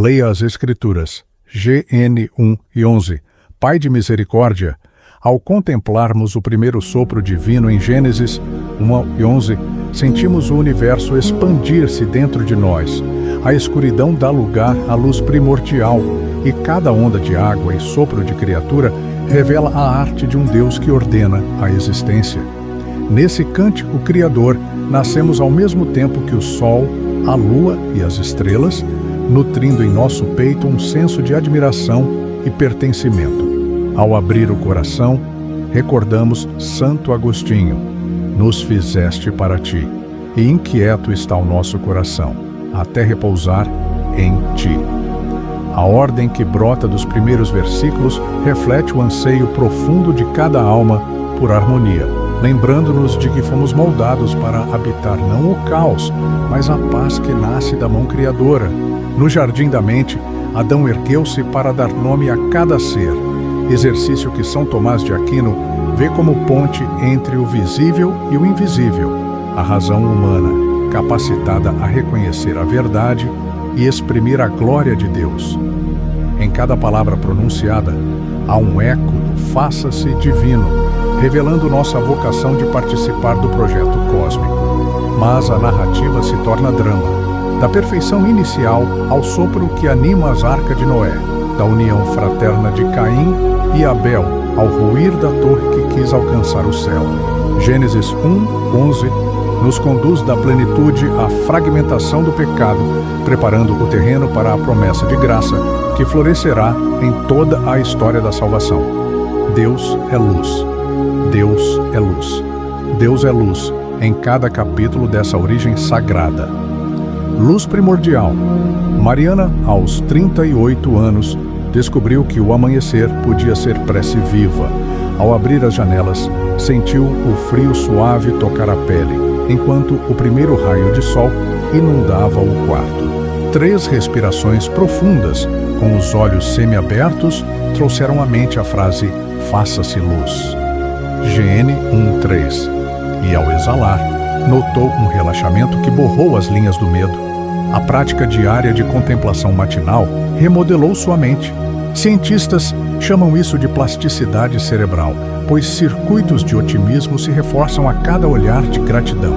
Leia as Escrituras, GN 1 e 11, Pai de misericórdia. Ao contemplarmos o primeiro sopro divino em Gênesis 1 e 11, sentimos o universo expandir-se dentro de nós. A escuridão dá lugar à luz primordial, e cada onda de água e sopro de criatura revela a arte de um Deus que ordena a existência. Nesse cântico criador, nascemos ao mesmo tempo que o sol, a lua e as estrelas, nutrindo em nosso peito um senso de admiração e pertencimento. Ao abrir o coração, recordamos Santo Agostinho: nos fizeste para ti, e inquieto está o nosso coração, até repousar em ti. A ordem que brota dos primeiros versículos reflete o anseio profundo de cada alma por harmonia, lembrando-nos de que fomos moldados para habitar não o caos, mas a paz que nasce da mão criadora. No jardim da mente, Adão ergueu-se para dar nome a cada ser, exercício que São Tomás de Aquino vê como ponte entre o visível e o invisível, a razão humana, capacitada a reconhecer a verdade e exprimir a glória de Deus. Em cada palavra pronunciada, há um eco do faça-se divino, revelando nossa vocação de participar do projeto cósmico. Mas a narrativa se torna drama, da perfeição inicial ao sopro que anima as arcas de Noé, da união fraterna de Caim e Abel ao ruir da torre que quis alcançar o céu. Gênesis 1, 11 nos conduz da plenitude à fragmentação do pecado, preparando o terreno para a promessa de graça que florescerá em toda a história da salvação. Deus é luz. Deus é luz. Deus é luz em cada capítulo dessa origem sagrada. Luz primordial. Mariana, aos 38 anos, descobriu que o amanhecer podia ser prece viva. Ao abrir as janelas, sentiu o frio suave tocar a pele, enquanto o primeiro raio de sol inundava o quarto. 3 respirações profundas, com os olhos semiabertos, trouxeram à mente a frase "faça-se luz". GN 1:3. E ao exalar, notou um relaxamento que borrou as linhas do medo. A prática diária de contemplação matinal remodelou sua mente. Cientistas chamam isso de plasticidade cerebral, pois circuitos de otimismo se reforçam a cada olhar de gratidão.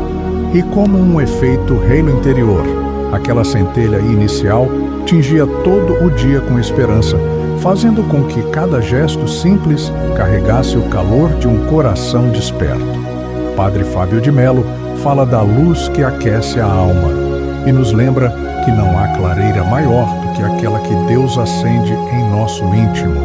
E como um efeito halo interior, aquela centelha inicial tingia todo o dia com esperança, fazendo com que cada gesto simples carregasse o calor de um coração desperto. Padre Fábio de Mello fala da luz que aquece a alma e nos lembra que não há clareira maior do que aquela que Deus acende em nosso íntimo.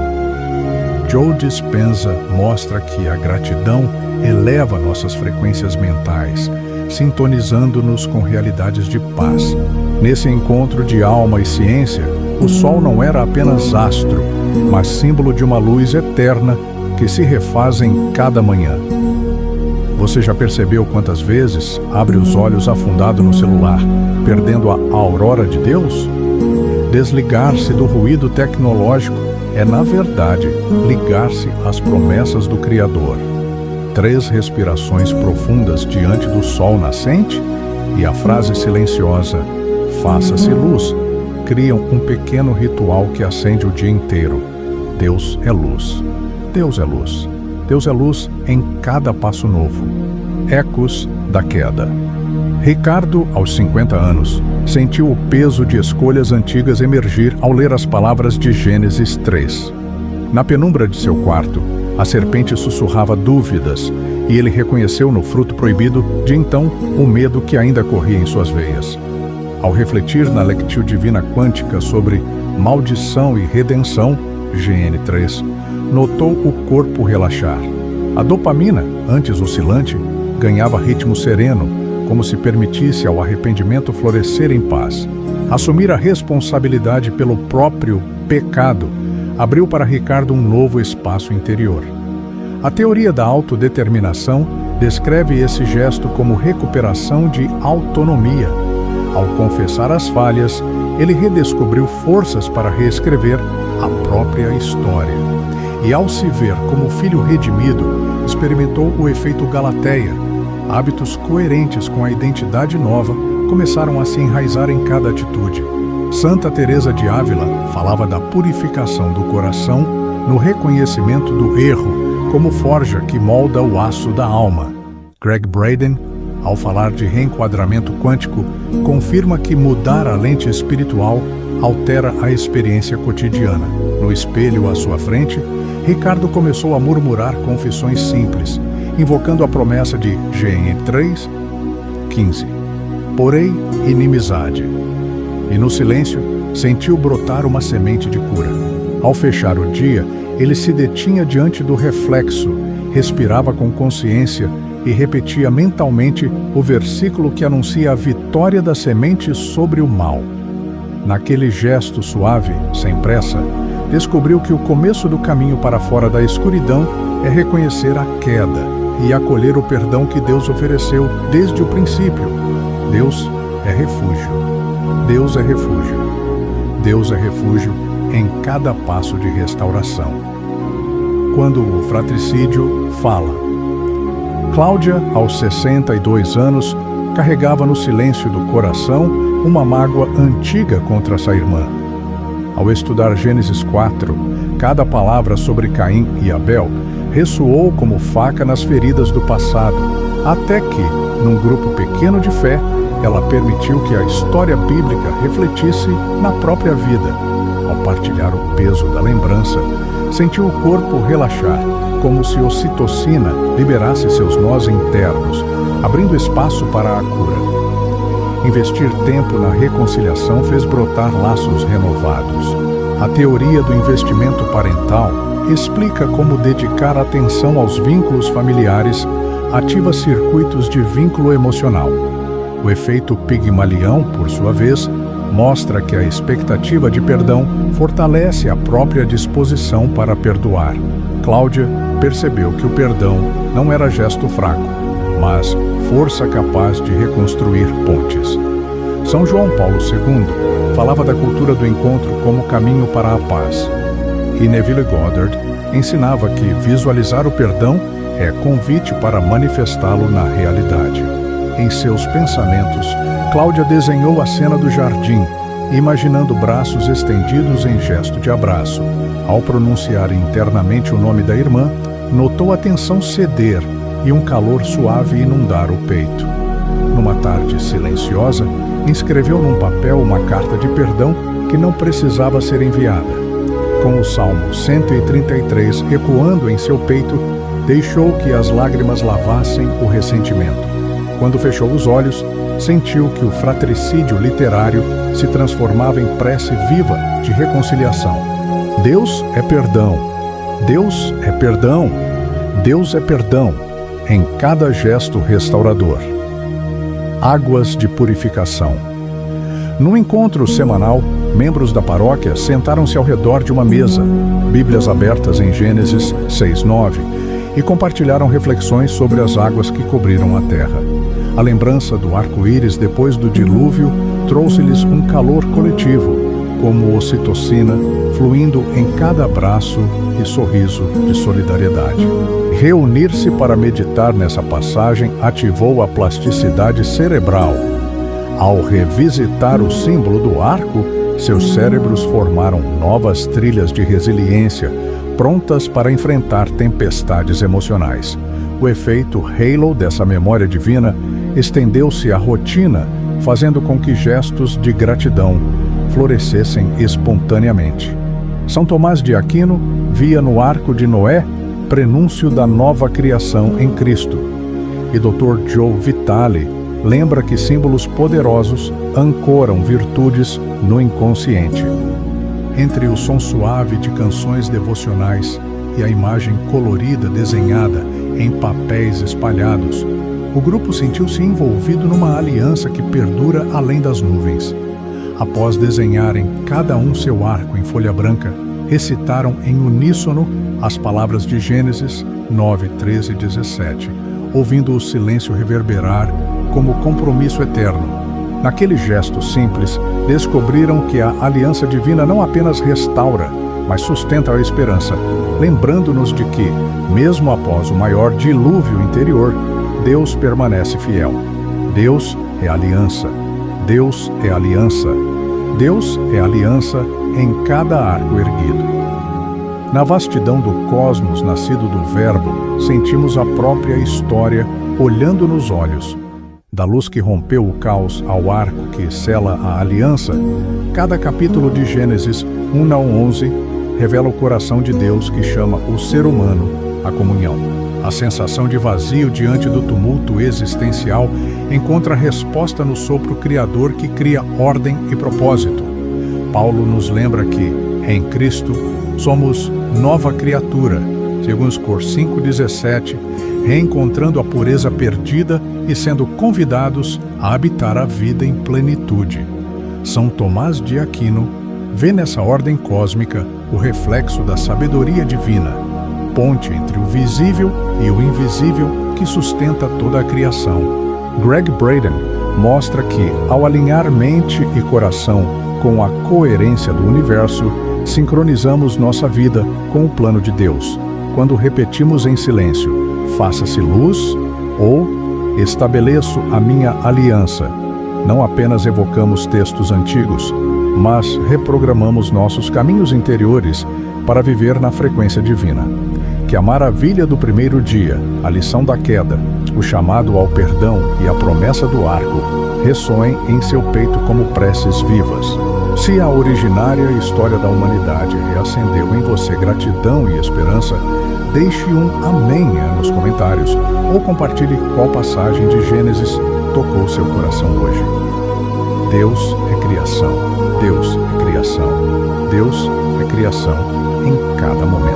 Joe Dispenza mostra que a gratidão eleva nossas frequências mentais, sintonizando-nos com realidades de paz. Nesse encontro de alma e ciência, o sol não era apenas astro, mas símbolo de uma luz eterna que se refaz em cada manhã. Você já percebeu quantas vezes abre os olhos afundado no celular, perdendo a aurora de Deus? Desligar-se do ruído tecnológico é, na verdade, ligar-se às promessas do Criador. 3 respirações profundas diante do sol nascente e a frase silenciosa "faça-se luz" criam um pequeno ritual que acende o dia inteiro. Deus é luz. Deus é luz. Deus é luz em cada passo novo. Ecos da queda. Ricardo, aos 50 anos, sentiu o peso de escolhas antigas emergir ao ler as palavras de Gênesis 3. Na penumbra de seu quarto, a serpente sussurrava dúvidas e ele reconheceu no fruto proibido, de então, o medo que ainda corria em suas veias. Ao refletir na lectio divina quântica sobre maldição e redenção, GN 3, notou o corpo relaxar. A dopamina, antes oscilante, ganhava ritmo sereno, como se permitisse ao arrependimento florescer em paz. Assumir a responsabilidade pelo próprio pecado abriu para Ricardo um novo espaço interior. A teoria da autodeterminação descreve esse gesto como recuperação de autonomia. Ao confessar as falhas, ele redescobriu forças para reescrever a própria história. E ao se ver como filho redimido, experimentou o efeito Galateia. Hábitos coerentes com a identidade nova começaram a se enraizar em cada atitude. Santa Teresa de Ávila falava da purificação do coração no reconhecimento do erro como forja que molda o aço da alma. Greg Braden, ao falar de reenquadramento quântico, confirma que mudar a lente espiritual altera a experiência cotidiana. No espelho à sua frente, Ricardo começou a murmurar confissões simples, invocando a promessa de GN 3:15. Porém, inimizade. E no silêncio, sentiu brotar uma semente de cura. Ao fechar o dia, ele se detinha diante do reflexo, respirava com consciência e repetia mentalmente o versículo que anuncia a vitória da semente sobre o mal. Naquele gesto suave, sem pressa, descobriu que o começo do caminho para fora da escuridão é reconhecer a queda e acolher o perdão que Deus ofereceu desde o princípio. Deus é refúgio. Deus é refúgio. Deus é refúgio em cada passo de restauração. Quando o fratricídio fala. Cláudia, aos 62 anos, carregava no silêncio do coração uma mágoa antiga contra essa irmã. Ao estudar Gênesis 4, cada palavra sobre Caim e Abel ressoou como faca nas feridas do passado, até que, num grupo pequeno de fé, ela permitiu que a história bíblica refletisse na própria vida. Ao partilhar o peso da lembrança, sentiu o corpo relaxar, como se a ocitocina liberasse seus nós internos, abrindo espaço para a cura. Investir tempo na reconciliação fez brotar laços renovados. A teoria do investimento parental explica como dedicar atenção aos vínculos familiares ativa circuitos de vínculo emocional. O efeito Pigmalião, por sua vez, mostra que a expectativa de perdão fortalece a própria disposição para perdoar. Cláudia percebeu que o perdão não era gesto fraco, mas força capaz de reconstruir pontes. São João Paulo II falava da cultura do encontro como caminho para a paz. E Neville Goddard ensinava que visualizar o perdão é convite para manifestá-lo na realidade. Em seus pensamentos, Cláudia desenhou a cena do jardim, imaginando braços estendidos em gesto de abraço. Ao pronunciar internamente o nome da irmã, notou a tensão ceder e um calor suave inundar o peito. Numa tarde silenciosa, escreveu num papel uma carta de perdão que não precisava ser enviada. Com o Salmo 133 ecoando em seu peito, deixou que as lágrimas lavassem o ressentimento. Quando fechou os olhos, sentiu que o fratricídio literário se transformava em prece viva de reconciliação. Deus é perdão. Deus é perdão. Deus é perdão em cada gesto restaurador. Águas de purificação. No encontro semanal, membros da paróquia sentaram-se ao redor de uma mesa, Bíblias abertas em Gênesis 6:9, e compartilharam reflexões sobre as águas que cobriram a terra. A lembrança do arco-íris depois do dilúvio trouxe-lhes um calor coletivo, como ocitocina, fluindo em cada abraço e sorriso de solidariedade. Reunir-se para meditar nessa passagem ativou a plasticidade cerebral. Ao revisitar o símbolo do arco, seus cérebros formaram novas trilhas de resiliência, prontas para enfrentar tempestades emocionais. O efeito halo dessa memória divina estendeu-se à rotina, fazendo com que gestos de gratidão florescessem espontaneamente. São Tomás de Aquino via no arco de Noé prenúncio da nova criação em Cristo. E Dr. Joe Vitale lembra que símbolos poderosos ancoram virtudes no inconsciente. Entre o som suave de canções devocionais e a imagem colorida desenhada em papéis espalhados, o grupo sentiu-se envolvido numa aliança que perdura além das nuvens. Após desenharem cada um seu arco em folha branca, recitaram em uníssono as palavras de Gênesis 9, 13 e 17, ouvindo o silêncio reverberar como compromisso eterno. Naquele gesto simples, descobriram que a aliança divina não apenas restaura, mas sustenta a esperança, lembrando-nos de que, mesmo após o maior dilúvio interior, Deus permanece fiel. Deus é aliança. Deus é aliança. Deus é aliança em cada arco erguido. Na vastidão do cosmos nascido do Verbo, sentimos a própria história olhando nos olhos. Da luz que rompeu o caos ao arco que sela a aliança, cada capítulo de Gênesis 1 ao 11 revela o coração de Deus que chama o ser humano à comunhão. A sensação de vazio diante do tumulto existencial encontra resposta no sopro criador que cria ordem e propósito. Paulo nos lembra que, em Cristo, somos nova criatura, segundo Cor 5,17, reencontrando a pureza perdida e sendo convidados a habitar a vida em plenitude. São Tomás de Aquino vê nessa ordem cósmica o reflexo da sabedoria divina, ponte entre o visível e o invisível que sustenta toda a criação. Greg Braden mostra que, ao alinhar mente e coração com a coerência do universo, sincronizamos nossa vida com o plano de Deus, quando repetimos em silêncio: faça-se luz ou estabeleço a minha aliança. Não apenas evocamos textos antigos, mas reprogramamos nossos caminhos interiores para viver na frequência divina. Que a maravilha do primeiro dia, a lição da queda, o chamado ao perdão e a promessa do arco ressoem em seu peito como preces vivas. Se a originária história da humanidade reacendeu em você gratidão e esperança, deixe um amém nos comentários ou compartilhe qual passagem de Gênesis tocou seu coração hoje. Deus é criação, Deus é criação, Deus é criação em cada momento.